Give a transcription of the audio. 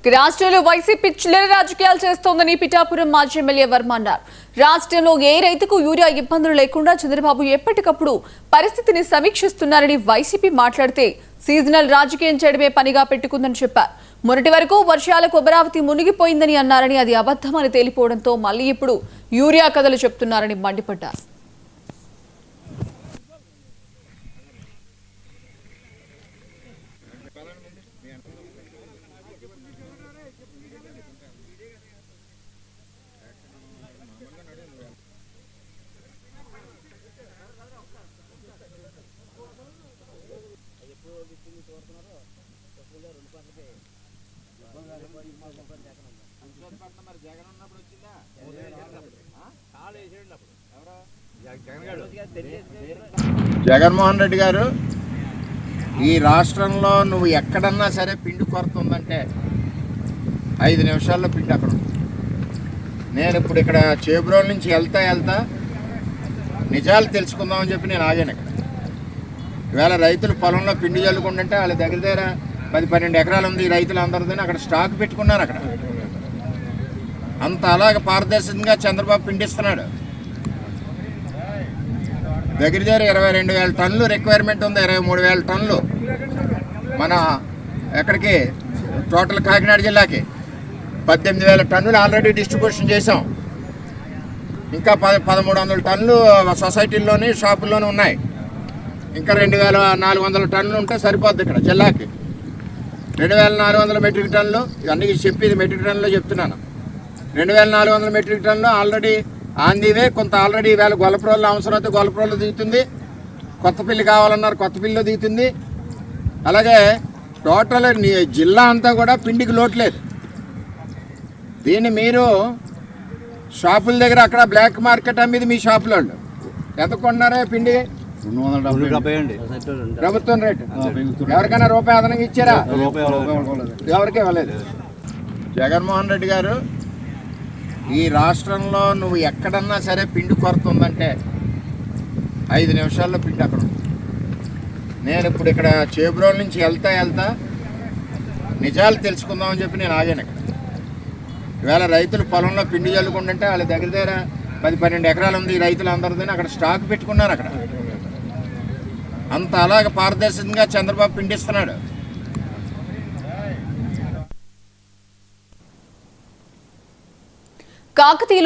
రాష్ట్రంలో వైసీపీ చిల్లర రాజకీయాలు చేస్తోందని పిఠాపురం మాజీ ఎమ్మెల్యే వర్మ అన్నారు. రాష్ట్రంలో ఏ రైతుకు యూరియా ఇబ్బందులు లేకుండా చంద్రబాబు ఎప్పటికప్పుడు పరిస్థితిని సమీక్షిస్తున్నారని వైసీపీ మాట్లాడితే సీజనల్ రాజకీయం చేయడమే పనిగా పెట్టుకుందని చెప్పారు. మొన్నటి వరకు వర్షాలకు అమరావతి మునిగిపోయిందని అన్నారని అది అబద్ధమని తేలిపోవడంతో మళ్లీ ఇప్పుడు యూరియా కథలు చెప్తున్నారని మండిపడ్డారు. జగన్మోహన్ రెడ్డి గారు ఈ రాష్ట్రంలో నువ్వు ఎక్కడన్నా సరే పిండి కొరత ఉందంటే 5 నిమిషాల్లో పిండి అక్కడ ఉంది. నేను ఇప్పుడు ఇక్కడ చేబ్రోల్ నుంచి వెళ్తా నిజాలు తెలుసుకుందామని చెప్పి నేను ఆగాను. ఇక్కడ ఈవేళ రైతులు పొలంలో పిండి చల్లుకుంటుంటే వాళ్ళ దగ్గర 10-12 ఎకరాలు ఉంది. ఈ రైతులు అందరిదని అక్కడ స్టాక్ పెట్టుకున్నారు. అక్కడ అంత అలాగ పారదర్శకంగా చంద్రబాబు పిండిస్తున్నాడు. దగ్గర 22,000 టన్నులు రిక్వైర్మెంట్ ఉంది. 23,000 టన్నులు మన ఎక్కడికి టోటల్ కాకినాడ జిల్లాకి 18,000 టన్నులు ఆల్రెడీ డిస్ట్రిబ్యూషన్ చేసాం. ఇంకా 1,300 టన్నులు సొసైటీల్లోని షాపుల్లోనే ఉన్నాయి. ఇంకా 2,400 టన్నులు ఉంటే సరిపోద్ది ఇక్కడ జిల్లాకి. 2,400 మెట్రిక్ టన్నులు ఇవన్నీ చెప్పేది మెట్రిక్ టన్నులో చెప్తున్నాను. 2,400 మెట్రిక్ టన్నులు ఆల్రెడీ ఆందీవే. కొంత ఆల్రెడీ ఈవేళ గొల్లప్రోల్లో అవసరం అయితే గొల్లప్రోల్లో దిగుతుంది. కొత్తపల్లి కావాలన్నారు, కొత్తపల్లిలో దిగుతుంది. అలాగే టోటల్ జిల్లా అంతా కూడా పిండికి లోట్లేదు. దీన్ని మీరు షాపుల దగ్గర అక్కడ బ్లాక్ మార్కెట్ అమ్మేది మీ షాపుల వాళ్ళు ఎంత కొన్నారా పిండి? 270 ప్రభుత్వం రేటు. ఎవరికైనా రూపాయి అదనంగా ఇచ్చారా? ఎవరికి ఇవ్వలేదు. జగన్మోహన్ రెడ్డి గారు ఈ రాష్ట్రంలో నువ్వు ఎక్కడన్నా సరే పిండి కొరత ఉందంటే 5 నిమిషాల్లో పిండి అక్కడ ఉంది. నేను ఇప్పుడు ఇక్కడ చేబ్రోల్ నుంచి వెళ్తా నిజాలు తెలుసుకుందామని చెప్పి నేను ఆగాను. ఇక్కడ ఈవేళ రైతులు పొలంలో పిండి చల్లుకుంటుంటే వాళ్ళ దగ్గర 10-12 ఎకరాలు ఉంది. ఈ రైతులు అందరిదని అక్కడ స్టాక్ పెట్టుకున్నారు. అక్కడ అంత అలాగ పారదర్శకంగా చంద్రబాబు పిండిస్తున్నాడు. కాకతీయులు